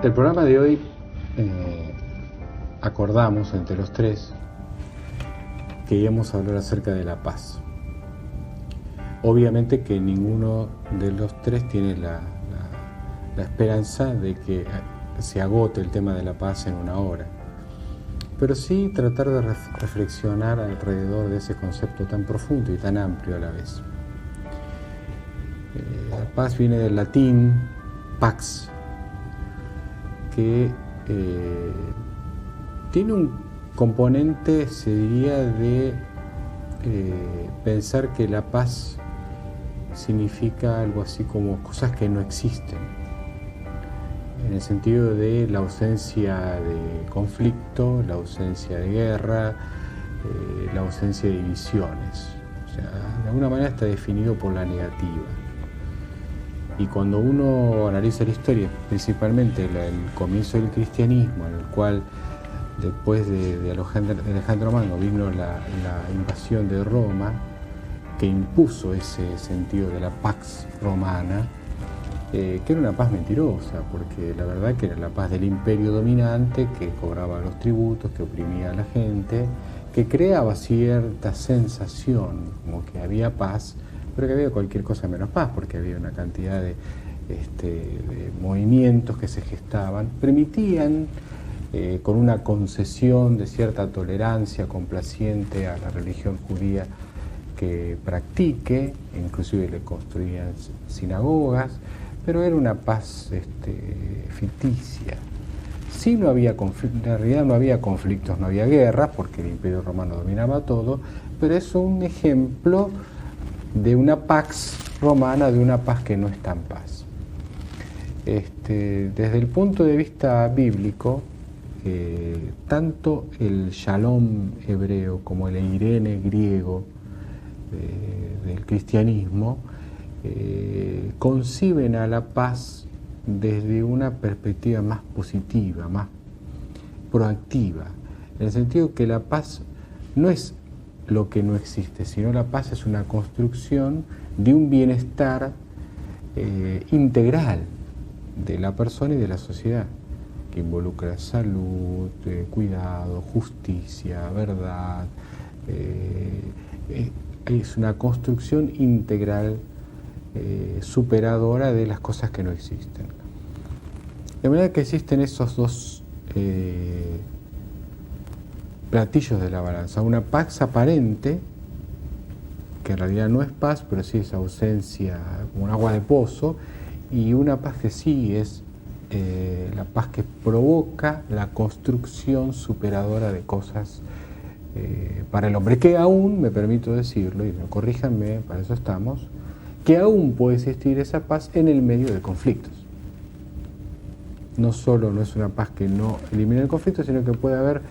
El programa de hoy acordamos entre los tres que íbamos a hablar acerca de la paz. Obviamente que ninguno de los tres tiene la esperanza de que se agote el tema de la paz en una hora, pero sí tratar de reflexionar alrededor de ese concepto tan profundo y tan amplio a la vez. La paz viene del latín pax, que tiene un componente, se diría, de pensar que la paz significa algo así como cosas que no existen, en el sentido de la ausencia de conflicto, la ausencia de guerra, la ausencia de divisiones. O sea, de alguna manera está definido por la negativa. Y cuando uno analiza la historia, principalmente el comienzo del cristianismo, en el cual después de Alejandro Magno vino la invasión de Roma, que impuso ese sentido de la pax romana, que era una paz mentirosa, porque la verdad que era la paz del imperio dominante, que cobraba los tributos, que oprimía a la gente, que creaba cierta sensación como que había paz, pero que había cualquier cosa menos paz, porque había una cantidad de movimientos que se gestaban, permitían, con una concesión de cierta tolerancia complaciente a la religión judía que practique, inclusive le construían sinagogas, pero era una paz ficticia. Sí, no había en realidad no había conflictos, no había guerras, porque el Imperio Romano dominaba todo, pero es un ejemplo de una pax romana, de una paz que no está en paz. Desde el punto de vista bíblico, tanto el shalom hebreo como el eirene griego del cristianismo conciben a la paz desde una perspectiva más positiva, más proactiva, en el sentido que la paz no es lo que no existe, sino la paz es una construcción de un bienestar integral de la persona y de la sociedad, que involucra salud, cuidado, justicia, verdad. Es una construcción integral superadora de las cosas que no existen. De manera que existen esos dos platillos de la balanza, una paz aparente, que en realidad no es paz, pero sí es ausencia, como un agua de pozo, y una paz que sí es la paz que provoca la construcción superadora de cosas para el hombre, que aún, me permito decirlo, y corríjanme, para eso estamos, que aún puede existir esa paz en el medio de conflictos. No solo no es una paz que no elimina el conflicto, sino que puede haber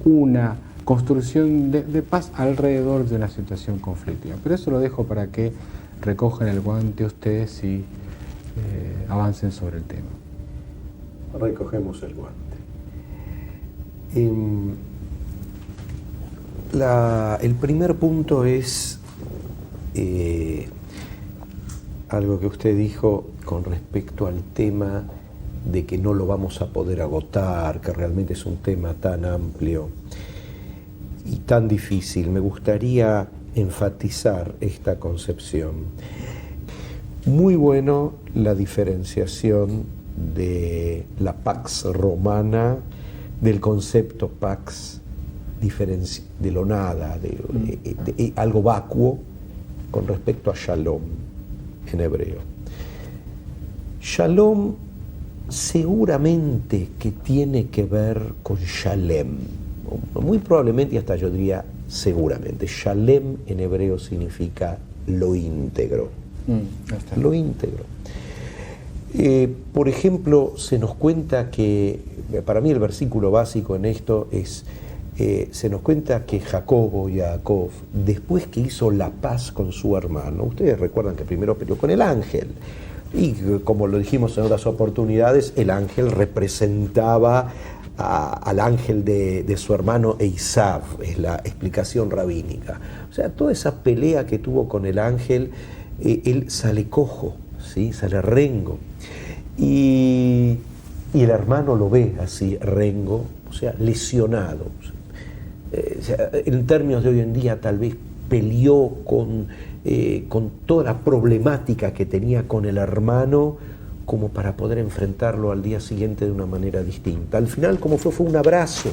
una construcción de paz alrededor de una situación conflictiva. Pero eso lo dejo para que recojan el guante ustedes y avancen sobre el tema. Recogemos el guante. El primer punto es algo que usted dijo con respecto al tema de que no lo vamos a poder agotar, que realmente es un tema tan amplio y tan difícil. Me gustaría enfatizar esta concepción. Muy bueno la diferenciación de la pax romana, del concepto pax de lo nada, de algo vacuo, con respecto a shalom en hebreo. Shalom seguramente que tiene que ver con shalem, muy probablemente, y hasta yo diría seguramente. Shalem en hebreo significa lo íntegro. Lo íntegro. Por ejemplo, se nos cuenta que, para mí el versículo básico en esto es, se nos cuenta que Jacobo, después que hizo la paz con su hermano, ustedes recuerdan que primero peleó con el ángel, y como lo dijimos en otras oportunidades, el ángel representaba al ángel de su hermano Esav, es la explicación rabínica. O sea, toda esa pelea que tuvo con el ángel, él sale cojo, ¿sí? Sale rengo. Y Y el hermano lo ve así, rengo, o sea, lesionado. O sea, en términos de hoy en día, tal vez peleó con toda la problemática que tenía con el hermano, como para poder enfrentarlo al día siguiente de una manera distinta. Al final, como fue un abrazo.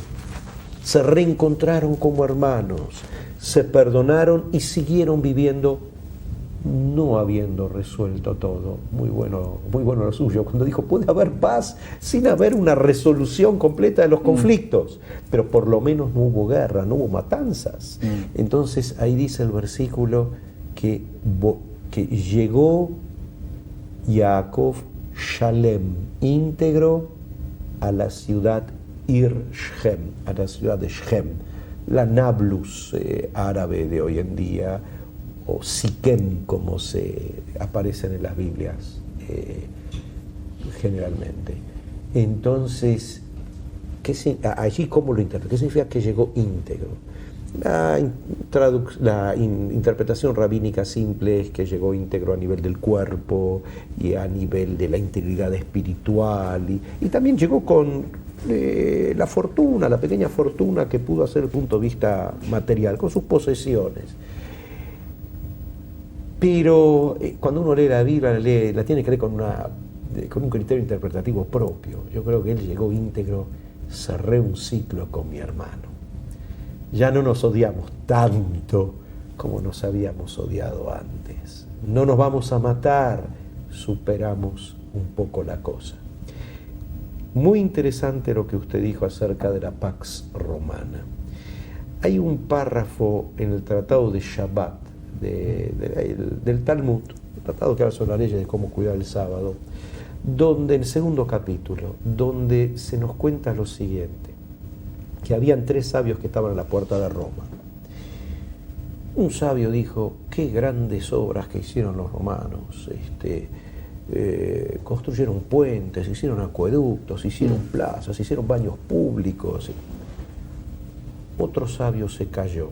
Se reencontraron como hermanos, se perdonaron y siguieron viviendo, no habiendo resuelto todo. Muy bueno lo suyo, cuando dijo, puede haber paz sin haber una resolución completa de los conflictos, pero por lo menos no hubo guerra, no hubo matanzas. Entonces ahí dice el versículo que llegó Jacob Shalem, íntegro, a la ciudad Shem, a la ciudad de Shem, la Nablus árabe de hoy en día, o Siquem, como se aparecen en las Biblias generalmente. Entonces, allí cómo lo interpreta, ¿qué significa que llegó íntegro? La interpretación rabínica simple es que llegó íntegro a nivel del cuerpo y a nivel de la integridad espiritual, y también llegó con la fortuna, la pequeña fortuna que pudo hacer desde el punto de vista material, con sus posesiones. Pero cuando uno lee la Biblia, la tiene que leer con un criterio interpretativo propio. Yo creo que él llegó íntegro, cerré un ciclo con mi hermano. Ya no nos odiamos tanto como nos habíamos odiado antes. No nos vamos a matar, superamos un poco la cosa. Muy interesante lo que usted dijo acerca de la Pax Romana. Hay un párrafo en el Tratado de Shabbat, del Talmud, el tratado que habla sobre las leyes de cómo cuidar el sábado, donde en el segundo capítulo, donde se nos cuenta lo siguiente, que habían 3 sabios que estaban en la puerta de Roma. Un sabio dijo, qué grandes obras que hicieron los romanos, construyeron puentes, hicieron acueductos, hicieron plazas, hicieron baños públicos. Otro sabio se cayó.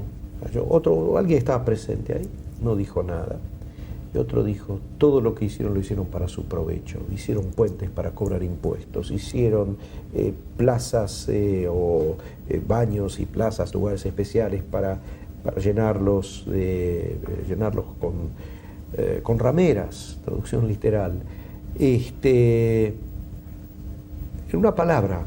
Alguien estaba presente ahí, no dijo nada. Y otro dijo, todo lo que hicieron lo hicieron para su provecho. Hicieron puentes para cobrar impuestos, hicieron plazas o baños y plazas, lugares especiales para llenarlos con rameras, traducción literal. En una palabra,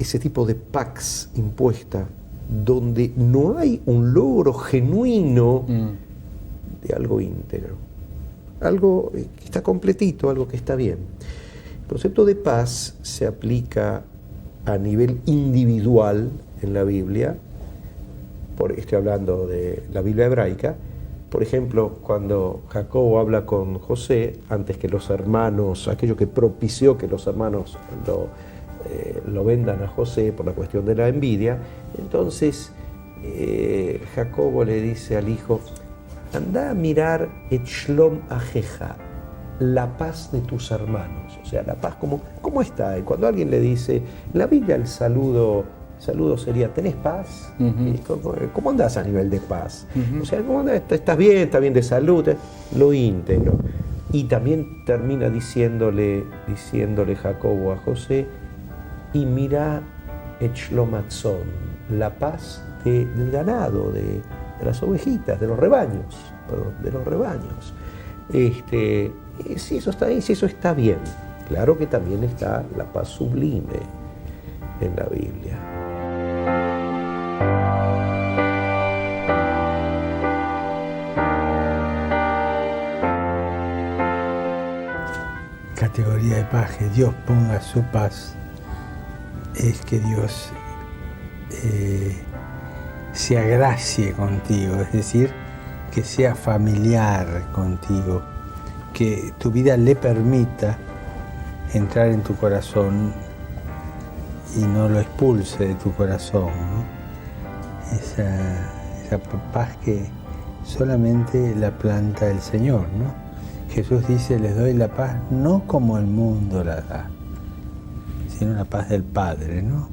ese tipo de pax impuesta, donde no hay un logro genuino de algo íntegro, algo que está completito, algo que está bien. El concepto de paz se aplica a nivel individual en la Biblia, estoy hablando de la Biblia hebraica. Por ejemplo, cuando Jacobo habla con José, antes que los hermanos, aquello que propició que los hermanos lo vendan a José por la cuestión de la envidia, entonces Jacobo le dice al hijo, anda a mirar et shlom ajeja, la paz de tus hermanos. O sea, la paz, ¿cómo está? Y cuando alguien le dice, en la Biblia el saludo sería, ¿tenés paz? ¿Cómo andás a nivel de paz? O sea, ¿cómo andás? ¿Estás bien de salud? Lo íntegro. Y también termina diciéndole Jacobo a José, y mira et shlom atzon, la paz del ganado, de las ovejitas, de los rebaños. Si eso está ahí, si eso está bien. Claro que también está la paz sublime en la Biblia. Categoría de paz, que Dios ponga su paz, es que Dios se agracie contigo, es decir, que sea familiar contigo, que tu vida le permita entrar en tu corazón y no lo expulse de tu corazón, ¿no? Esa paz que solamente la planta el Señor, ¿no? Jesús dice, les doy la paz no como el mundo la da, sino la paz del Padre, ¿no?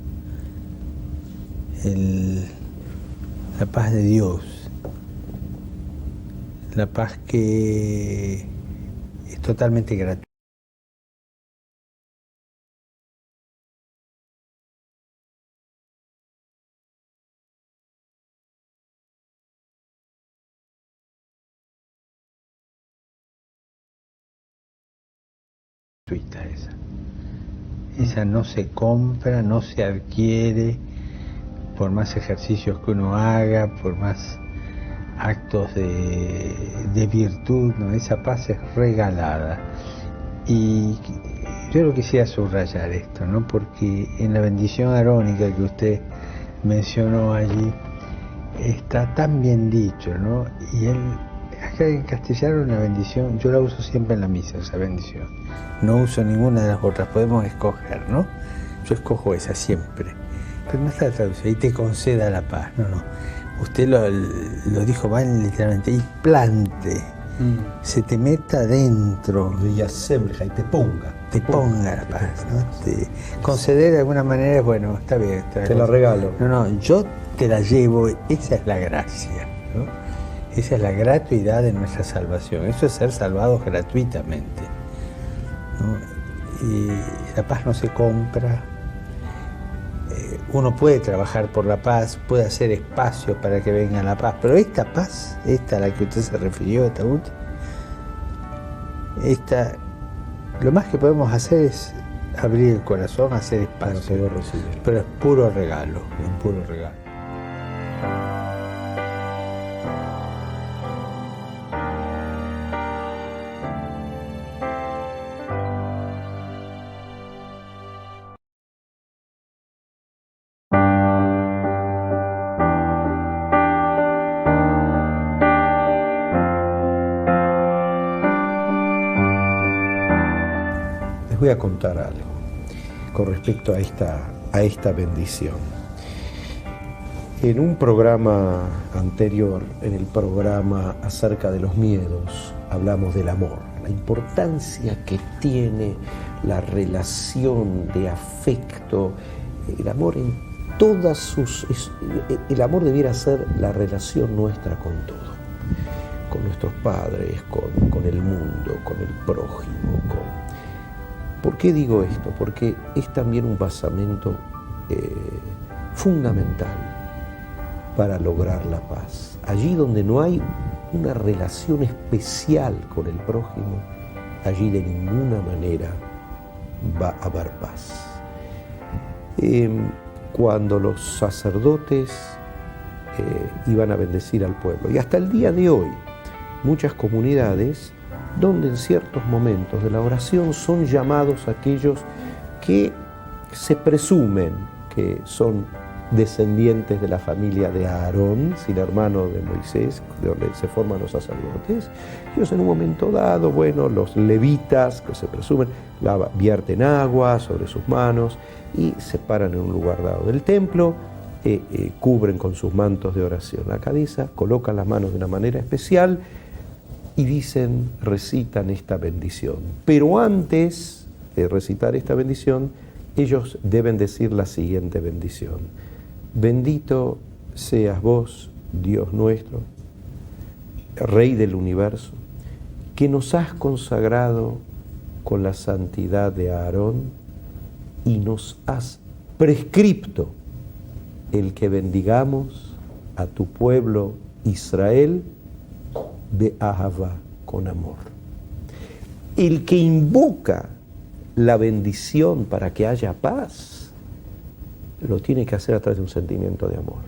La paz de Dios, la paz que es totalmente gratuita. gratuita esa. Esa no se compra, no se adquiere, por más ejercicios que uno haga, por más actos de virtud, ¿no? Esa paz es regalada. Y yo lo quisiera subrayar esto, ¿no? Porque en la bendición arónica que usted mencionó allí, está tan bien dicho, ¿no? Y acá en castellano la bendición, yo la uso siempre en la misa, esa bendición. No uso ninguna de las otras, podemos escoger, ¿no? Yo escojo esa siempre. Pero no está traducida, y te conceda la paz, no. Usted lo dijo mal literalmente, y plante, se te meta dentro. Y asemble, y te ponga. Te ponga la paz, ¿no? Te conceder de alguna manera, bueno, está bien. Te la regalo. No, yo te la llevo, esa es la gracia, ¿no? Esa es la gratuidad de nuestra salvación, eso es ser salvados gratuitamente, ¿no? Y la paz no se compra. Uno puede trabajar por la paz, puede hacer espacio para que venga la paz, pero esta paz, esta a la que usted se refirió, esta última, lo más que podemos hacer es abrir el corazón, hacer espacio, para poder recibir. Pero es puro regalo, es puro regalo. Voy a contar algo con respecto a esta bendición. En un programa anterior, en el programa acerca de los miedos, hablamos del amor, la importancia que tiene la relación de afecto, el amor en todas sus... El amor debiera ser la relación nuestra con todo, con nuestros padres, con el mundo, con el prójimo, ¿Por qué digo esto? Porque es también un basamento fundamental para lograr la paz. Allí donde no hay una relación especial con el prójimo, allí de ninguna manera va a haber paz. Cuando los sacerdotes iban a bendecir al pueblo, y hasta el día de hoy, muchas comunidades donde en ciertos momentos de la oración son llamados aquellos que se presumen que son descendientes de la familia de Aarón, sin hermano de Moisés, de donde se forman los sacerdotes. Ellos en un momento dado, los levitas, que se presumen, vierten agua sobre sus manos y se paran en un lugar dado del templo, cubren con sus mantos de oración la cabeza, colocan las manos de una manera especial y recitan esta bendición. Pero antes de recitar esta bendición, ellos deben decir la siguiente bendición: bendito seas vos, Dios nuestro, Rey del universo, que nos has consagrado con la santidad de Aarón y nos has prescripto el que bendigamos a tu pueblo Israel de Ahavá, con amor. El que invoca la bendición para que haya paz, lo tiene que hacer a través de un sentimiento de amor.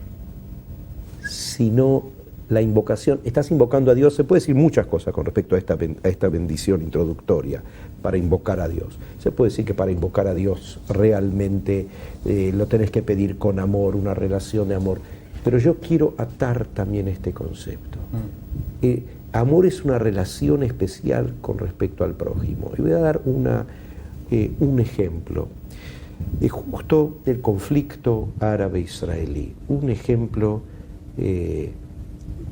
Si no, la invocación, estás invocando a Dios, se puede decir muchas cosas con respecto a esta bendición introductoria para invocar a Dios. Se puede decir que para invocar a Dios realmente lo tenés que pedir con amor, una relación de amor. Pero yo quiero atar también este concepto. Amor es una relación especial con respecto al prójimo. Y voy a dar un ejemplo. Justo del conflicto árabe-israelí. Un ejemplo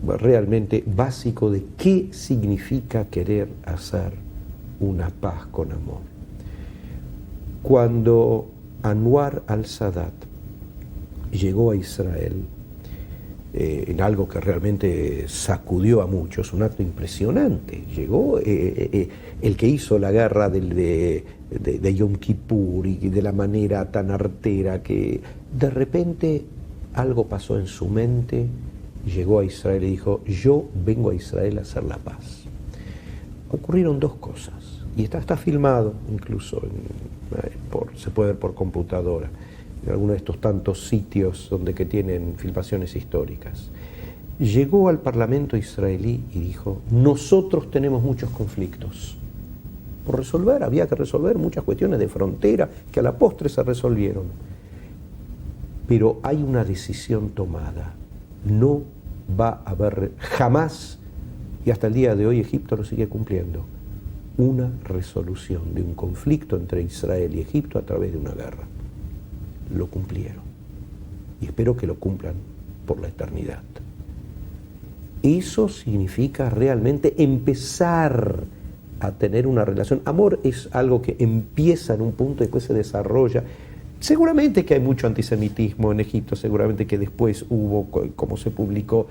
realmente básico de qué significa querer hacer una paz con amor. Cuando Anwar al-Sadat llegó a Israel, en algo que realmente sacudió a muchos, un acto impresionante. Llegó el que hizo la guerra de Yom Kippur y de la manera tan artera que de repente algo pasó en su mente, llegó a Israel y dijo: yo vengo a Israel a hacer la paz. Ocurrieron dos cosas. Y está filmado incluso, se puede ver por computadora, en alguno de estos tantos sitios que tienen filmaciones históricas. Llegó al Parlamento israelí y dijo: nosotros tenemos muchos conflictos por resolver, había que resolver muchas cuestiones de frontera que a la postre se resolvieron. Pero hay una decisión tomada, no va a haber jamás, y hasta el día de hoy Egipto lo sigue cumpliendo, una resolución de un conflicto entre Israel y Egipto a través de una guerra. Lo cumplieron y espero que lo cumplan por la eternidad. Eso significa realmente empezar a tener una relación. Amor es algo que empieza en un punto y después se desarrolla. Seguramente que hay mucho antisemitismo en Egipto, seguramente que después hubo, como se publicó,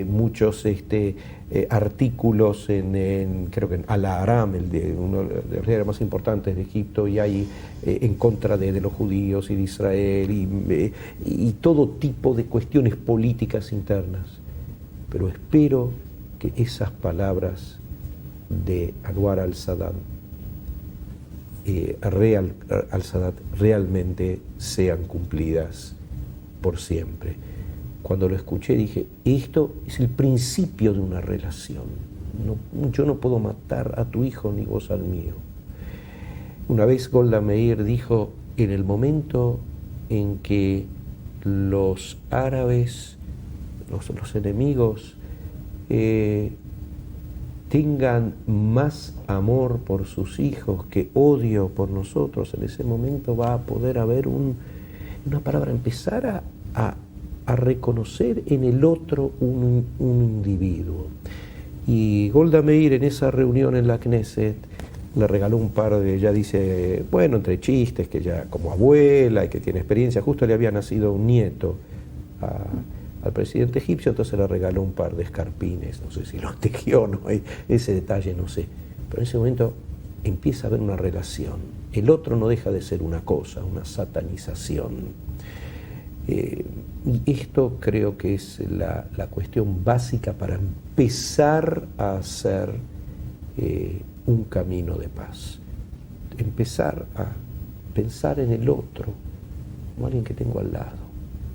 muchos artículos creo que en Al-Ahram, uno de los diarios más importantes de Egipto, y hay en contra de los judíos y de Israel y todo tipo de cuestiones políticas internas. Pero espero que esas palabras de Anwar al-Sadat realmente sean cumplidas por siempre. Cuando lo escuché dije, esto es el principio de una relación. Yo no puedo matar a tu hijo ni vos al mío. Una vez Golda Meir dijo, en el momento en que los árabes, los enemigos, tengan más amor por sus hijos que odio por nosotros, en ese momento va a poder haber una palabra, empezar a reconocer en el otro un individuo. Y Golda Meir en esa reunión en la Knesset le regaló un par de, ella dice, bueno, entre chistes, que ya como abuela y que tiene experiencia, justo le había nacido un nieto al presidente egipcio, entonces le regaló un par de escarpines, no sé si los tejió o no, ese detalle no sé, pero en ese momento empieza a haber una relación, el otro no deja de ser una cosa, una satanización. Y esto creo que es la cuestión básica para empezar a hacer un camino de paz, empezar a pensar en el otro como alguien que tengo al lado,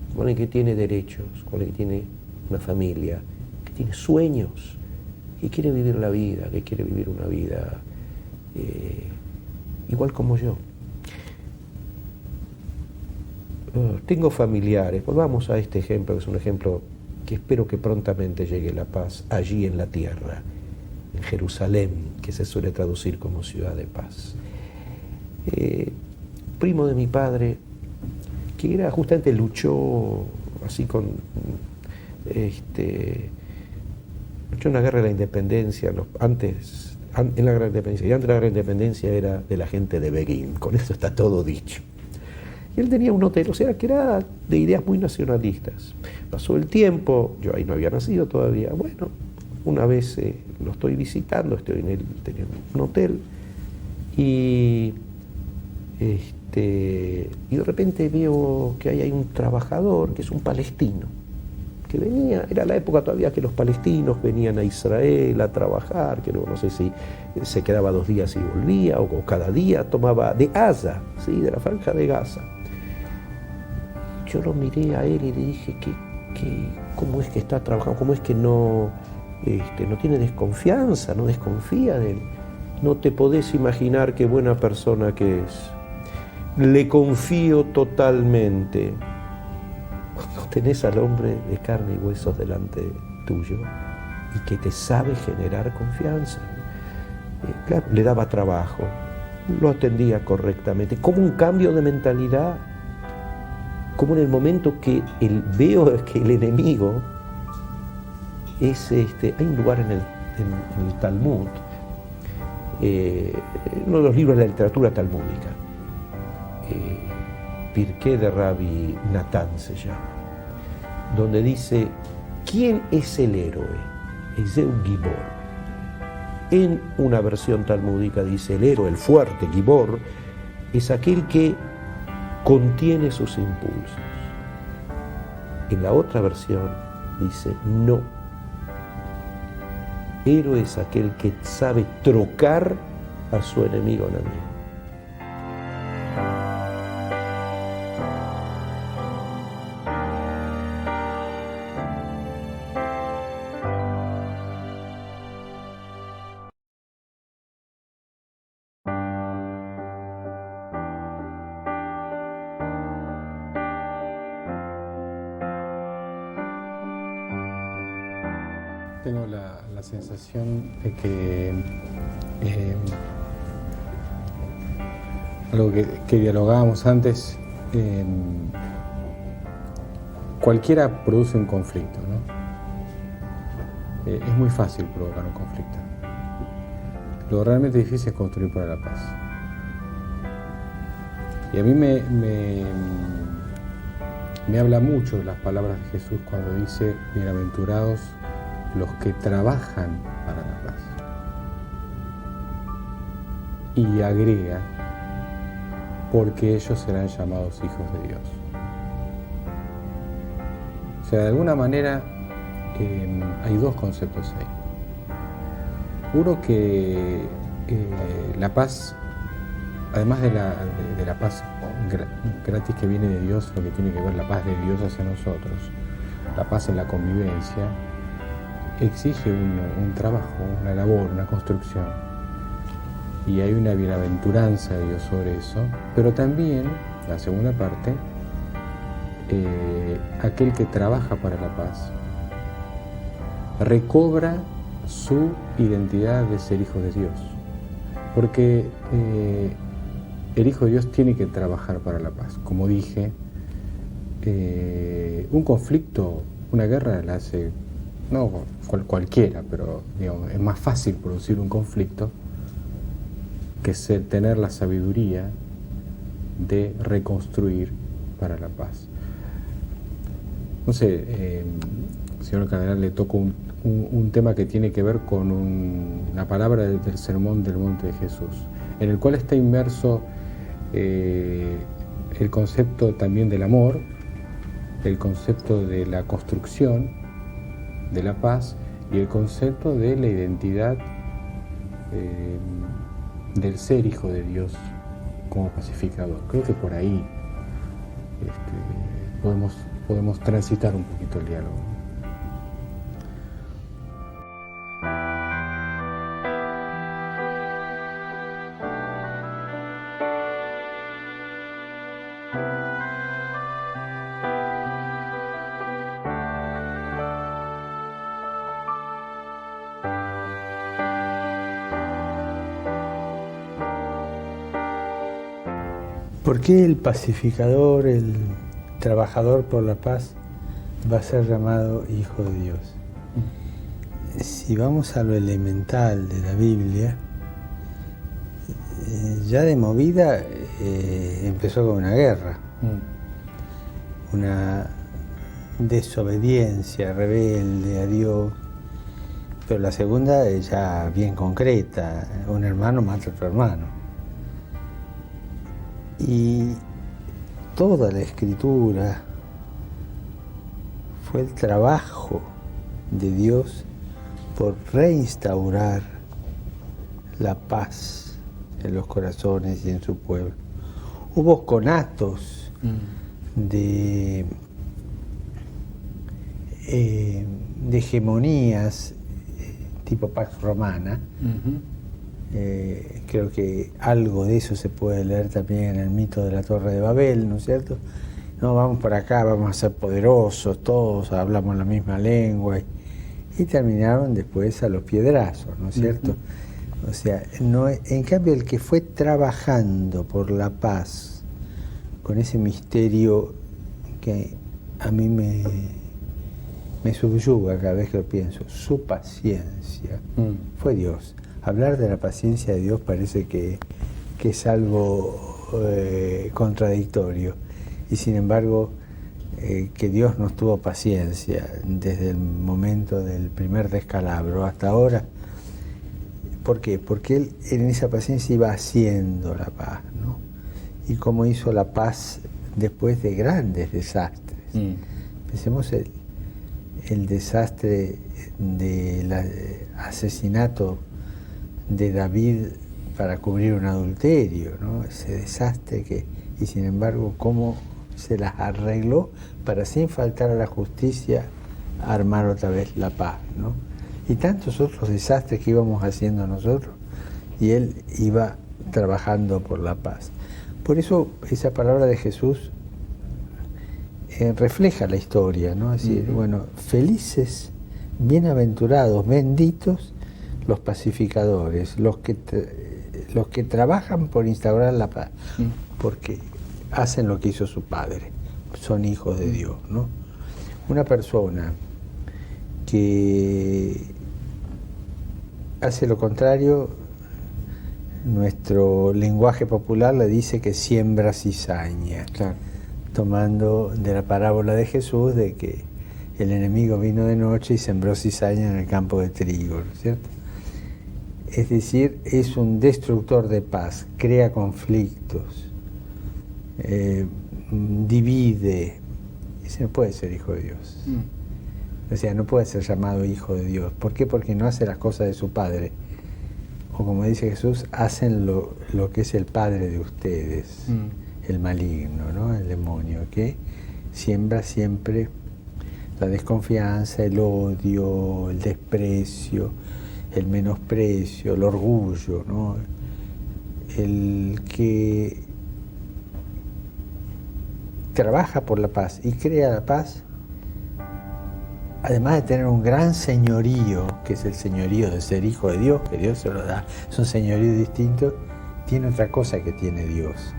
como alguien que tiene derechos, como alguien que tiene una familia, que tiene sueños, que quiere vivir la vida, que quiere vivir una vida igual como yo. Tengo familiares, volvamos a este ejemplo, que es un ejemplo que espero que prontamente llegue la paz allí en la tierra, en Jerusalén, que se suele traducir como ciudad de paz. Primo de mi padre, que era justamente luchó así luchó en la guerra de la independencia, en la guerra de la independencia, y antes de la guerra de la independencia era de la gente de Begin, con eso está todo dicho. Y él tenía un hotel, o sea, que era de ideas muy nacionalistas. Pasó el tiempo, yo ahí no había nacido todavía, bueno, una vez lo estoy visitando, tenía un hotel, y de repente veo que hay un trabajador que es un palestino, que venía, era la época todavía que los palestinos venían a Israel a trabajar, que no sé si se quedaba 2 días y volvía, o cada día tomaba de Gaza, ¿sí? De la franja de Gaza. Yo lo miré a él y le dije, ¿cómo es que está trabajando? ¿Cómo es que no tiene desconfianza, no desconfía de él? No te podés imaginar qué buena persona que es. Le confío totalmente. Cuando tenés al hombre de carne y huesos delante tuyo y que te sabe generar confianza. Claro, le daba trabajo, lo atendía correctamente, como un cambio de mentalidad, como en el momento que veo que el enemigo es hay un lugar en el Talmud, uno de los libros de la literatura talmúdica, Pirkei de Rabbi Natán se llama, donde dice, ¿quién es el héroe? Es un Gibor. En una versión talmúdica dice, el héroe, el fuerte, Gibor, es aquel que contiene sus impulsos. En la otra versión dice, no. Héroe es aquel que sabe trocar a su enemigo enemigo. Tengo la sensación de que algo que dialogábamos antes, cualquiera produce un conflicto, ¿no? Es muy fácil provocar un conflicto. Lo realmente difícil es construir para la paz. Y a mí me habla mucho las palabras de Jesús cuando dice: bienaventurados los que trabajan para la paz. Y agrega: porque ellos serán llamados hijos de Dios. O sea, de alguna manera hay dos conceptos ahí. Uno, que la paz, además de la paz gratis que viene de Dios, lo que tiene que ver la paz de Dios hacia nosotros, la paz en la convivencia, exige un trabajo, una labor, una construcción. Y hay una bienaventuranza de Dios sobre eso, pero también, la segunda parte, aquel que trabaja para la paz recobra su identidad de ser hijo de Dios. Porque el hijo de Dios tiene que trabajar para la paz. Como dije, un conflicto, una guerra la hace, no cualquiera, pero digamos, es más fácil producir un conflicto que tener la sabiduría de reconstruir para la paz. No sé, señor cardenal, le toco un tema que tiene que ver con una palabra del Sermón del Monte de Jesús, en el cual está inmerso el concepto también del amor, el concepto de la construcción de la paz y el concepto de la identidad del ser hijo de Dios como pacificador. Creo que por ahí podemos transitar un poquito el diálogo. ¿Por qué el pacificador, el trabajador por la paz, va a ser llamado hijo de Dios? Si vamos a lo elemental de la Biblia, ya de movida empezó con una guerra, una desobediencia rebelde a Dios, pero la segunda es ya bien concreta: un hermano mata a otro hermano. Y toda la Escritura fue el trabajo de Dios por reinstaurar la paz en los corazones y en su pueblo. Hubo conatos de hegemonías tipo Pax Romana. Creo que algo de eso se puede leer también en el mito de la Torre de Babel, ¿no es cierto? No, vamos por acá, vamos a ser poderosos, todos hablamos la misma lengua, y terminaron después a los piedrazos, ¿no es cierto? O sea, no, en cambio el que fue trabajando por la paz, con ese misterio que a mí me subyuga cada vez que lo pienso, su paciencia, fue Dios. Hablar de la paciencia de Dios parece que es algo contradictorio, y sin embargo que Dios nos tuvo paciencia desde el momento del primer descalabro hasta ahora. ¿Por qué? Porque Él en esa paciencia iba haciendo la paz, ¿no? Y cómo hizo la paz después de grandes desastres. Pensemos el desastre del asesinato de David para cubrir un adulterio, ¿no? Ese desastre y sin embargo, cómo se las arregló para, sin faltar a la justicia, armar otra vez la paz, ¿no? Y tantos otros desastres que íbamos haciendo nosotros, y él iba trabajando por la paz. Por eso esa palabra de Jesús refleja la historia, ¿no? Es decir, bueno, felices, bienaventurados, benditos los pacificadores, los que trabajan por instaurar la paz, porque hacen lo que hizo su Padre, son hijos de Dios, ¿no? Una persona que hace lo contrario, nuestro lenguaje popular le dice que siembra cizaña, Claro. tomando de la parábola de Jesús de que el enemigo vino de noche y sembró cizaña en el campo de trigo, ¿no es cierto? Es decir, es un destructor de paz, crea conflictos, divide. Ese no puede ser hijo de Dios. O sea, no puede ser llamado hijo de Dios. ¿Por qué? Porque no hace las cosas de su Padre. O como dice Jesús, hacen lo que es el padre de ustedes, el maligno, ¿no? El demonio, que siembra siempre la desconfianza, el odio, el desprecio, el menosprecio, el orgullo, ¿no? El que trabaja por la paz y crea la paz, además de tener un gran señorío, que es el señorío de ser hijo de Dios, que Dios se lo da, es un señorío distinto, tiene otra cosa que tiene Dios: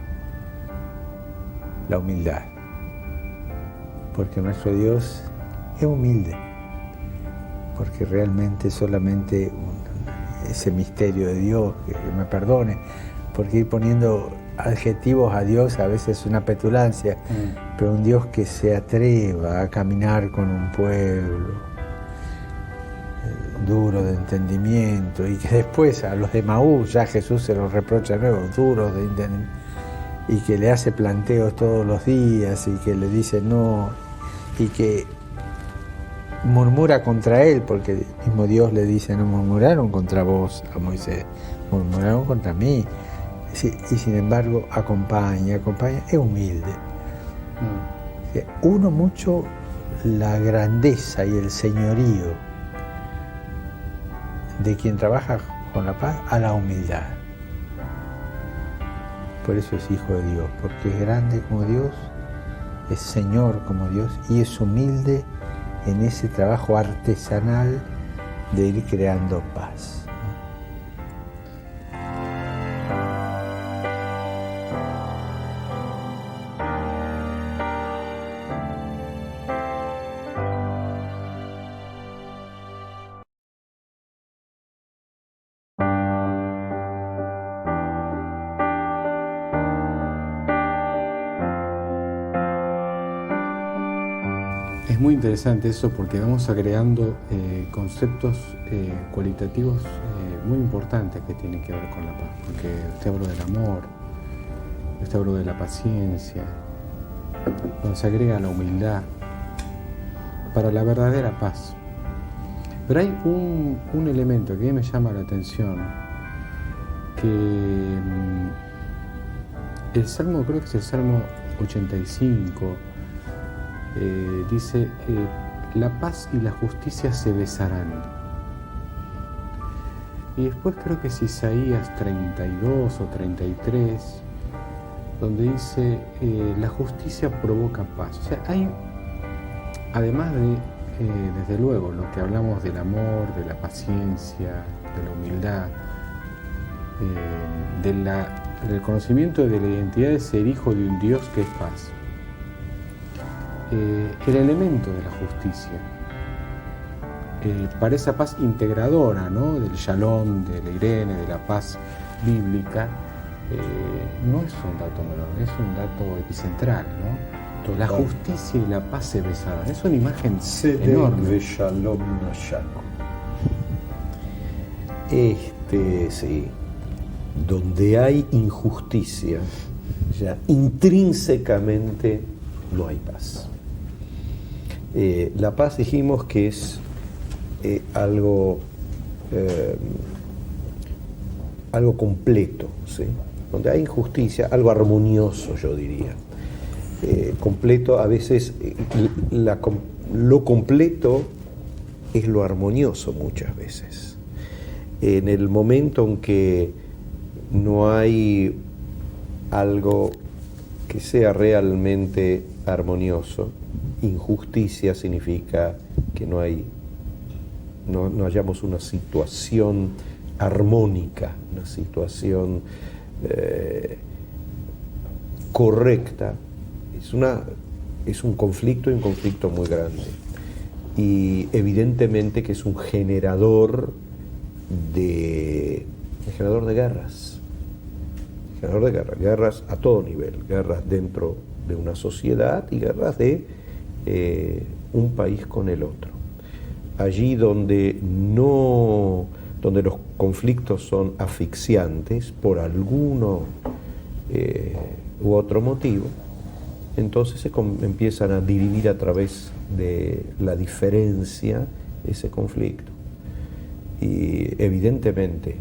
la humildad. Porque nuestro Dios es humilde, porque realmente solamente ese misterio de Dios, que me perdone, porque ir poniendo adjetivos a Dios a veces es una petulancia, pero un Dios que se atreva a caminar con un pueblo duro de entendimiento, y que después a los de Maús ya Jesús se los reprocha de nuevo, duros de entendimiento, y que le hace planteos todos los días, y que le dice no, y que murmura contra él, porque el mismo Dios le dice: no murmuraron contra vos, a Moisés, murmuraron contra mí. Y sin embargo acompaña, es humilde. Uno mucho la grandeza y el señorío de quien trabaja con la paz a la humildad. Por eso es hijo de Dios, porque es grande como Dios, es Señor como Dios, y es humilde en ese trabajo artesanal de ir creando paz. Es muy interesante eso, porque vamos agregando conceptos cualitativos muy importantes que tienen que ver con la paz, porque usted habló del amor, usted habló de la paciencia, donde se agrega la humildad para la verdadera paz. Pero hay un elemento que a mí me llama la atención, que el Salmo, creo que es el Salmo 85, dice: la paz y la justicia se besarán. Y después creo que es Isaías 32 o 33, donde dice: la justicia provoca paz. O sea, hay, además de, desde luego, lo que hablamos del amor, de la paciencia, de la humildad, del conocimiento de la identidad de ser hijo de un Dios que es paz, el elemento de la justicia, para esa paz integradora, ¿no? Del shalom, de la Irene, de la paz bíblica, no es un dato menor, es un dato epicentral, ¿no? Total. La justicia y la paz se besaban, es una imagen enorme. Shalom Nashako. Sí, donde hay injusticia, ya intrínsecamente no hay paz. La paz, dijimos que es algo algo completo, ¿sí? Donde hay injusticia, algo armonioso, yo diría. Completo, a veces lo completo es lo armonioso muchas veces. En el momento en que no hay algo que sea realmente armonioso, injusticia significa que no hallamos una situación armónica, una situación correcta. Es un conflicto, y un conflicto muy grande. Y evidentemente que es un generador de guerras. Generador de guerras a todo nivel, guerras dentro de una sociedad y guerras de un país con el otro. Allí donde los conflictos son asfixiantes por alguno u otro motivo, entonces se empiezan a dirimir a través de la diferencia ese conflicto. Y evidentemente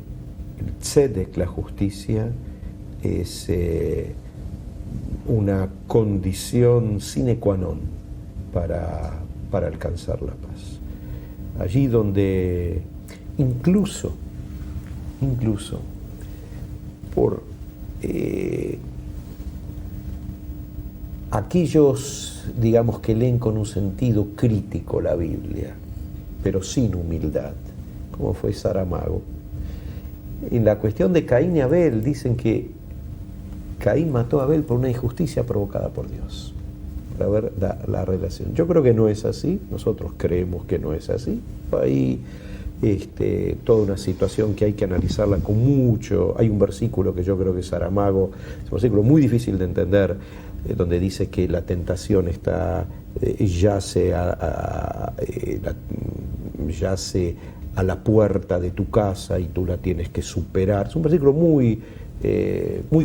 el tzedek, la justicia, es una condición sine qua non para alcanzar la paz. Allí donde incluso por aquellos, digamos, que leen con un sentido crítico la Biblia, pero sin humildad, como fue Saramago. En la cuestión de Caín y Abel, dicen que Caín mató a Abel por una injusticia provocada por Dios, para ver la relación. Yo creo que no es así, nosotros creemos que no es así. Hay toda una situación que hay que analizarla con mucho. Hay un versículo que yo creo que Saramago, es un versículo muy difícil de entender, donde dice que la tentación yace a la puerta de tu casa y tú la tienes que superar. Es un versículo muy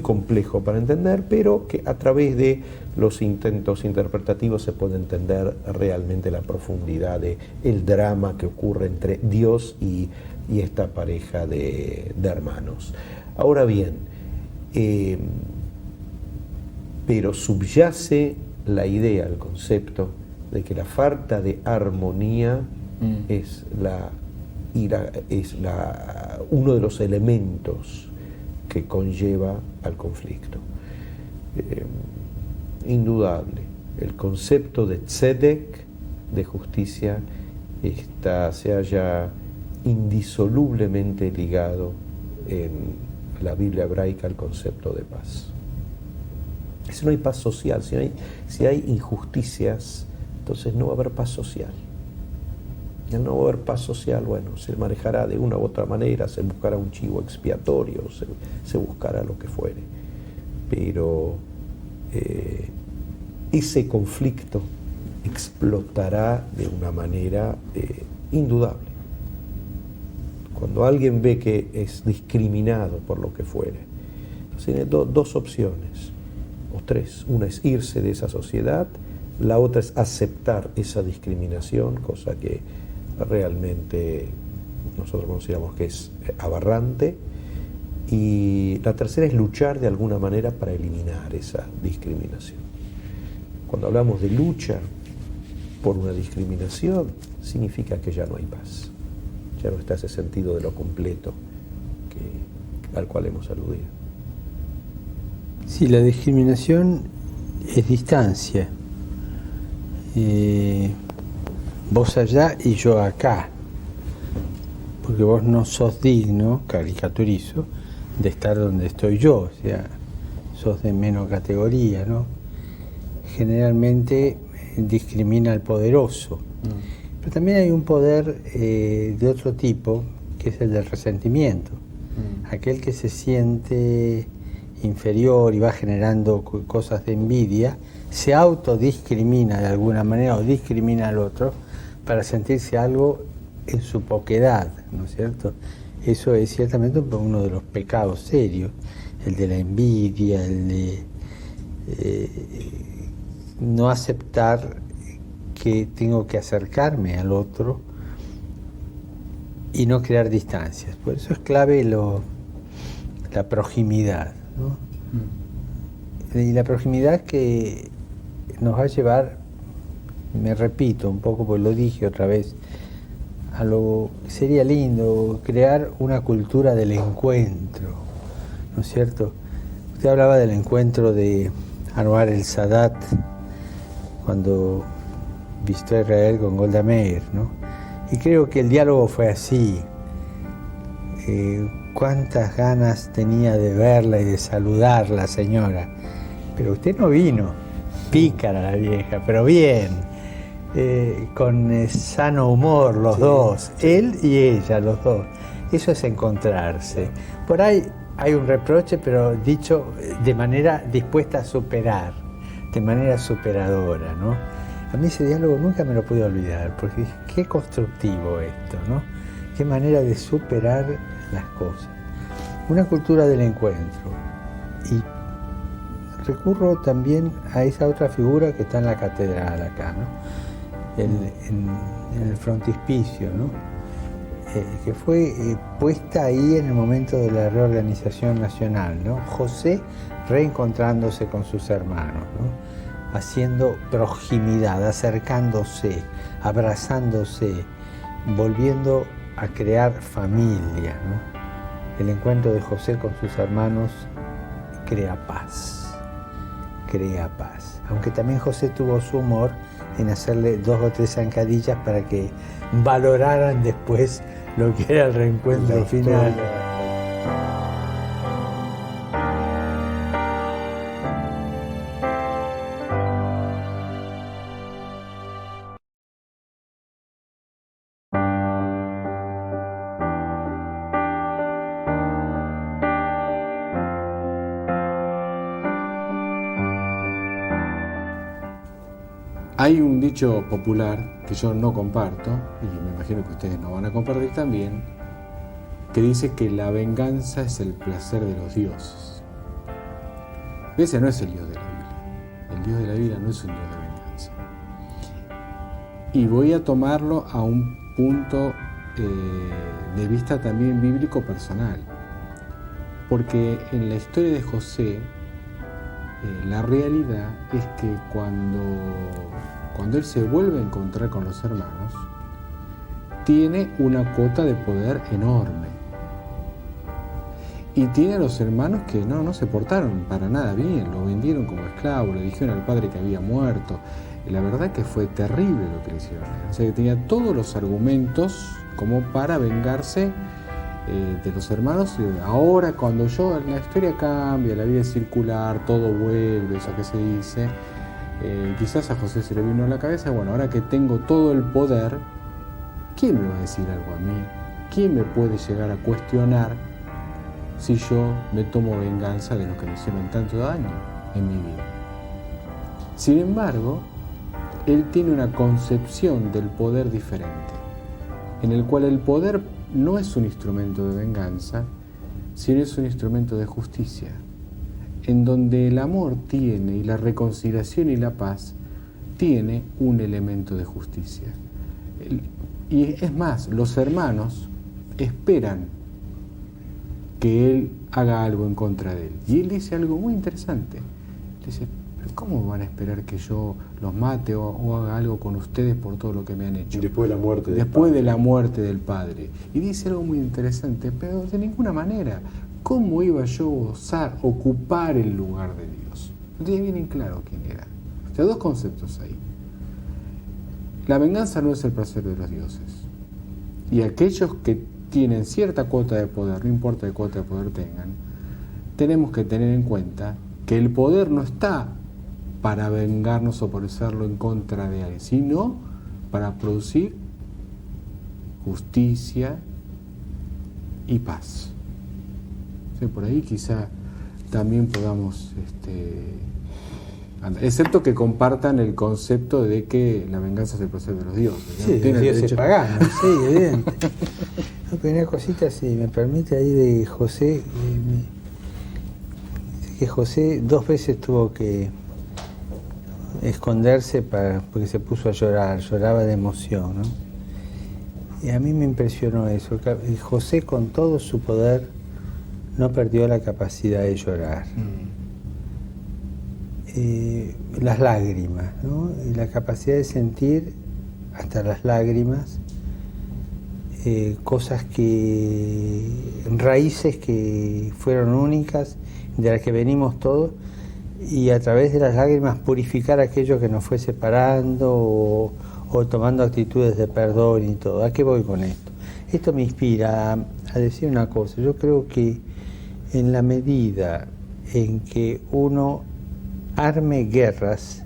complejo para entender, pero que a través de los intentos interpretativos se puede entender realmente la profundidad del drama que ocurre entre Dios y esta pareja de hermanos. Ahora bien, pero subyace la idea, el concepto de que la falta de armonía es uno de los elementos que conlleva al conflicto. Indudable, el concepto de tzedek, de justicia, se halla indisolublemente ligado en la Biblia hebraica al concepto de paz. Si no hay paz social, si hay injusticias, entonces no va a haber paz social. Y al no haber paz social, bueno, se manejará de una u otra manera, se buscará un chivo expiatorio, se buscará lo que fuere. Pero ese conflicto explotará de una manera indudable. Cuando alguien ve que es discriminado por lo que fuere, entonces tiene dos opciones, o tres. Una es irse de esa sociedad, la otra es aceptar esa discriminación, cosa que realmente nosotros consideramos que es aberrante, y la tercera es luchar de alguna manera para eliminar esa discriminación. Cuando hablamos de lucha por una discriminación, significa que ya no hay paz, ya no está ese sentido de lo completo al cual hemos aludido. Sí, la discriminación es distancia. Vos allá y yo acá, porque vos no sos digno, caricaturizo, de estar donde estoy yo, o sea, sos de menos categoría, ¿no? Generalmente discrimina al poderoso, pero también hay un poder de otro tipo, que es el del resentimiento, aquel que se siente inferior y va generando cosas de envidia, se autodiscrimina de alguna manera o discrimina al otro para sentirse algo en su poquedad, ¿no es cierto? Eso es ciertamente uno de los pecados serios, el de la envidia, el de no aceptar que tengo que acercarme al otro y no crear distancias. Por eso es clave la proximidad, ¿no? Y la proximidad que nos va a llevar, me repito un poco, porque lo dije otra vez, a lo sería lindo crear una cultura del encuentro, ¿no es cierto? Usted hablaba del encuentro de Anwar el Sadat cuando visitó a Israel con Golda Meir, ¿no? Y creo que el diálogo fue así. Cuántas ganas tenía de verla y de saludarla, señora. Pero usted no vino. Pícara la vieja, pero bien. Con sano humor los dos. Él y ella, los dos. Eso es encontrarse. Por ahí hay un reproche, pero dicho de manera dispuesta a superar, de manera superadora, ¿no? A mí ese diálogo nunca me lo pude olvidar, porque qué constructivo esto, ¿no? Qué manera de superar las cosas. Una cultura del encuentro. Y recurro también a esa otra figura que está en la catedral acá, ¿no? En el frontispicio, ¿no? Que fue puesta ahí en el momento de la reorganización nacional, ¿no? José reencontrándose con sus hermanos, ¿no? Haciendo proximidad, acercándose, abrazándose, volviendo a crear familia, ¿no? El encuentro de José con sus hermanos crea paz, aunque también José tuvo su humor en hacerle 2 o 3 zancadillas para que valoraran después lo que era el reencuentro final. Hay un dicho popular que yo no comparto, y me imagino que ustedes no van a compartir también, que dice que la venganza es el placer de los dioses. Ese no es el Dios de la Biblia. El Dios de la Biblia no es un Dios de venganza. Y voy a tomarlo a un punto de vista también bíblico personal. Porque en la historia de José, la realidad es que cuando él se vuelve a encontrar con los hermanos, tiene una cuota de poder enorme. Y tiene a los hermanos que no se portaron para nada bien, lo vendieron como esclavo, le dijeron al padre que había muerto. Y la verdad que fue terrible lo que le hicieron. O sea que tenía todos los argumentos como para vengarse de los hermanos. Ahora cuando la historia cambia, la vida es circular, todo vuelve, eso que se dice, quizás a José se le vino a la cabeza, bueno, ahora que tengo todo el poder, ¿quién me va a decir algo a mí? ¿Quién me puede llegar a cuestionar si yo me tomo venganza de los que me hicieron tanto daño en mi vida? Sin embargo, él tiene una concepción del poder diferente, en el cual el poder no es un instrumento de venganza, sino es un instrumento de justicia, en donde el amor tiene, y la reconciliación y la paz, tiene un elemento de justicia. Y es más, los hermanos esperan que él haga algo en contra de él. Y él dice algo muy interesante. Dice, ¿pero cómo van a esperar que yo los mate o haga algo con ustedes por todo lo que me han hecho? Después de la muerte del padre. Y dice algo muy interesante, pero de ninguna manera. ¿Cómo iba yo a osar ocupar el lugar de Dios? No tenía bien en claro quién era. O sea, 2 conceptos ahí. La venganza no es el placer de los dioses. Y aquellos que tienen cierta cuota de poder, no importa qué cuota de poder tengan, tenemos que tener en cuenta que el poder no está para vengarnos o por hacerlo en contra de alguien, sino para producir justicia y paz. O sea, por ahí quizá también podamos andar, excepto que compartan el concepto de que la venganza es el placer de los dioses. Sí, ¿no? los dioses paganos, sí, evidente. Una cosita, si me permite, ahí de José, que José 2 veces tuvo que esconderse porque se puso a llorar, lloraba de emoción, ¿no? Y a mí me impresionó eso. José, con todo su poder, no perdió la capacidad de llorar. Las lágrimas, ¿no? Y la capacidad de sentir hasta las lágrimas, cosas raíces que fueron únicas, de las que venimos todos, y a través de las lágrimas purificar aquello que nos fue separando o tomando actitudes de perdón y todo. ¿A qué voy con esto? Esto me inspira a decir una cosa. Yo creo que en la medida en que uno arme guerras,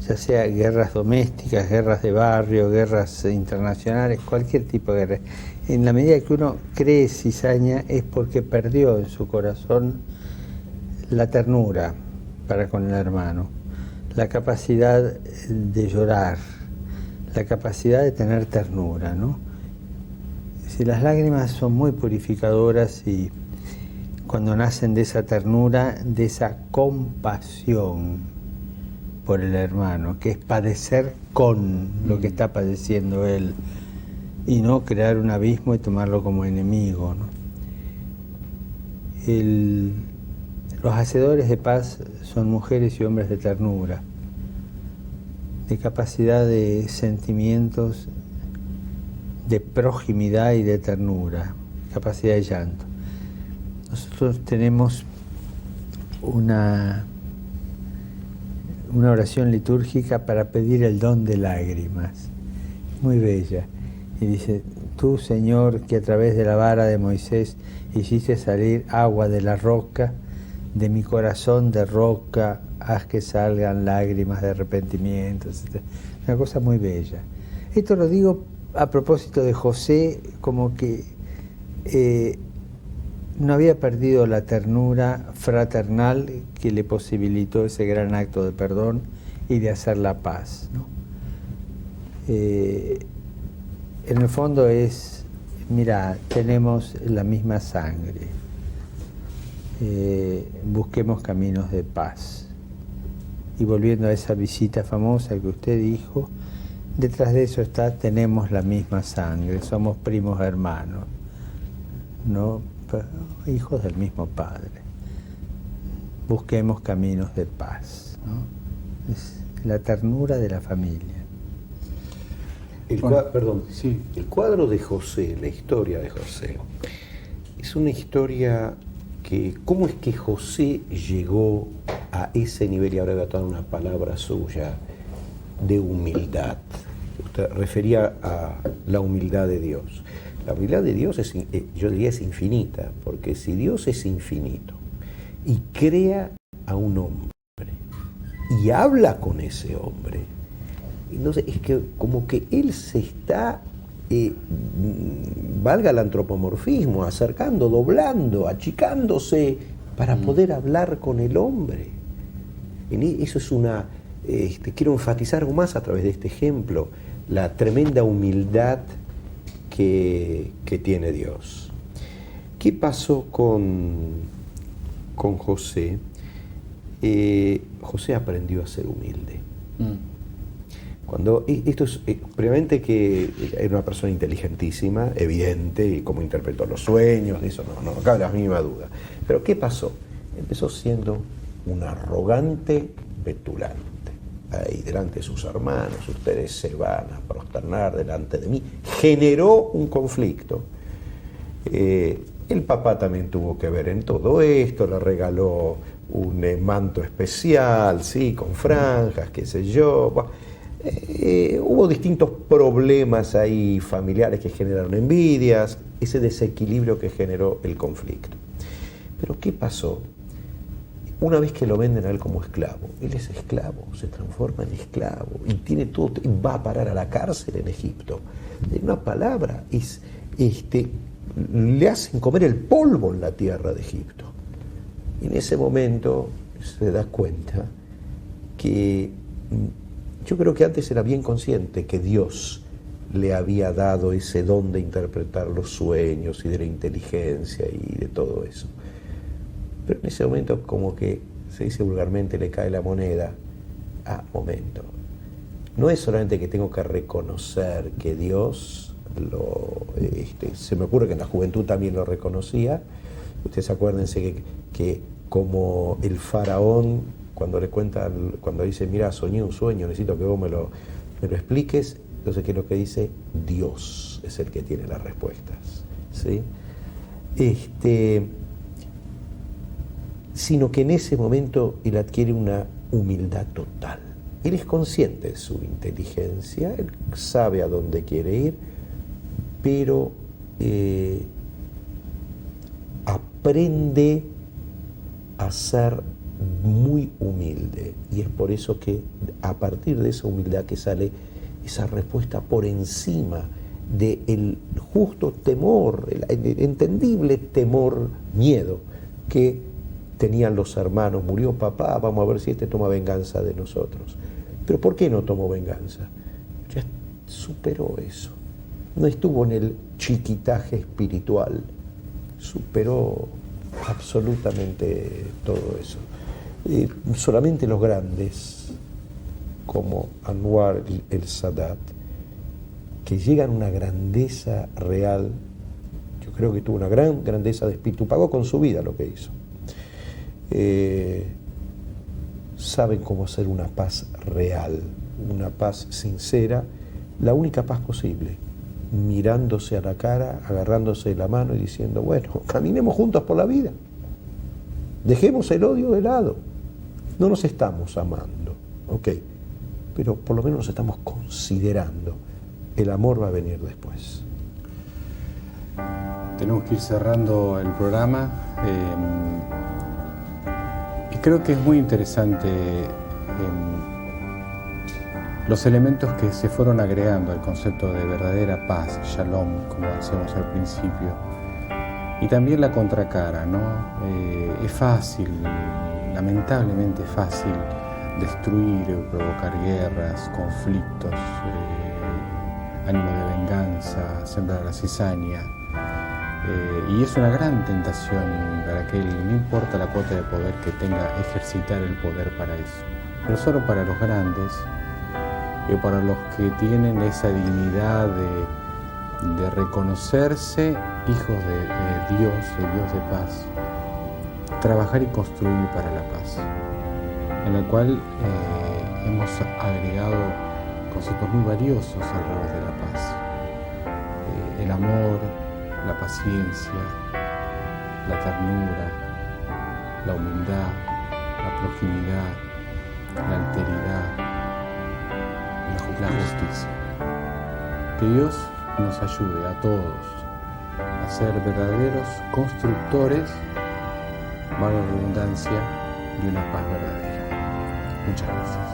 ya sea guerras domésticas, guerras de barrio, guerras internacionales, cualquier tipo de guerra, en la medida que uno cree cizaña es porque perdió en su corazón la ternura para con el hermano, la capacidad de llorar, la capacidad de tener ternura, ¿no? Si las lágrimas son muy purificadoras y cuando nacen de esa ternura, de esa compasión por el hermano, que es padecer con lo que está padeciendo él y no crear un abismo y tomarlo como enemigo, ¿no? Los hacedores de paz son mujeres y hombres de ternura, de capacidad de sentimientos, de proximidad y de ternura, capacidad de llanto. Nosotros tenemos una oración litúrgica para pedir el don de lágrimas, muy bella, y dice: tú, Señor, que a través de la vara de Moisés hiciste salir agua de la roca, de mi corazón de roca haz que salgan lágrimas de arrepentimiento, etc. Una cosa muy bella. Esto lo digo a propósito de José, como que no había perdido la ternura fraternal que le posibilitó ese gran acto de perdón y de hacer la paz, ¿no? En el fondo es, mira, tenemos la misma sangre, busquemos caminos de paz. Y volviendo a esa visita famosa que usted dijo, detrás de eso está, tenemos la misma sangre, somos primos hermanos, ¿no? Hijos del mismo Padre. Busquemos caminos de paz, ¿no? Es la ternura de la familia. El cuadro de José, la historia de José, es una historia que, ¿cómo es que José llegó a ese nivel? Y ahora voy a tomar una palabra suya, de humildad. Usted refería a la humildad de Dios. La humildad de Dios es, yo diría, es infinita, porque si Dios es infinito y crea a un hombre y habla con ese hombre, entonces es que como que él se está, valga el antropomorfismo, acercando, doblando, achicándose para poder hablar con el hombre. Eso es una, quiero enfatizar aún más a través de este ejemplo, la tremenda humildad que tiene Dios. ¿Qué pasó con José? José aprendió a ser humilde. Cuando esto es, primeramente, que era una persona inteligentísima, evidente, y cómo interpretó los sueños, de eso no cabe la mínima duda. Pero ¿qué pasó? Empezó siendo un arrogante petulante. Ahí delante de sus hermanos, ustedes se van a prosternar delante de mí. Generó un conflicto. El papá también tuvo que ver en todo esto, le regaló un manto especial, sí, con franjas, qué sé yo. Hubo distintos problemas ahí familiares que generaron envidias, ese desequilibrio que generó el conflicto. Pero ¿qué pasó? Una vez que lo venden a él como esclavo, él es esclavo, se transforma en esclavo y tiene todo, va a parar a la cárcel en Egipto. En una palabra, le hacen comer el polvo en la tierra de Egipto. Y en ese momento se da cuenta que yo creo que antes era bien consciente que Dios le había dado ese don de interpretar los sueños y de la inteligencia y de todo eso. Pero en ese momento, como que se dice vulgarmente, le cae la moneda. Momento. No es solamente que tengo que reconocer que Dios se me ocurre que en la juventud también lo reconocía, Ustedes acuérdense que como el faraón, cuando le cuentan, cuando dice, mira, soñé un sueño, necesito que vos me lo expliques, entonces, ¿qué es lo que dice? Dios es el que tiene las respuestas, ¿sí? Sino que en ese momento él adquiere una humildad total. Él es consciente de su inteligencia, él sabe a dónde quiere ir, pero aprende a ser muy humilde, y es por eso que a partir de esa humildad que sale esa respuesta por encima del justo temor, el entendible temor, miedo que tenían los hermanos. Murió papá, vamos a ver si este toma venganza de nosotros. Pero ¿por qué no tomó venganza? Ya superó eso. No estuvo en el chiquitaje espiritual, superó absolutamente todo eso. Solamente los grandes, como Anwar el Sadat, que llegan a una grandeza real, yo creo que tuvo una gran grandeza de espíritu, pagó con su vida lo que hizo. Saben cómo hacer una paz real, una paz sincera, la única paz posible, mirándose a la cara, agarrándose de la mano y diciendo, bueno, caminemos juntos por la vida, dejemos el odio de lado, no nos estamos amando, ok, pero por lo menos nos estamos considerando, el amor va a venir después. Tenemos que ir cerrando el programa. Y creo que es muy interesante los elementos que se fueron agregando al concepto de verdadera paz, shalom, como decíamos al principio, y también la contracara, ¿no? Es fácil, lamentablemente fácil, destruir, provocar guerras, conflictos, ánimo de venganza, sembrar la cizaña. Y es una gran tentación para aquel, no importa la cuota de poder que tenga, ejercitar el poder para eso. Pero solo para los grandes, y para los que tienen esa dignidad de reconocerse hijos de Dios de paz, trabajar y construir para la paz, en la cual hemos agregado conceptos muy valiosos alrededor de la paz. El amor, la paciencia, la ternura, la humildad, la proximidad, la alteridad, la justicia. Que Dios nos ayude a todos a ser verdaderos constructores, valga la redundancia, de una paz verdadera. Muchas gracias.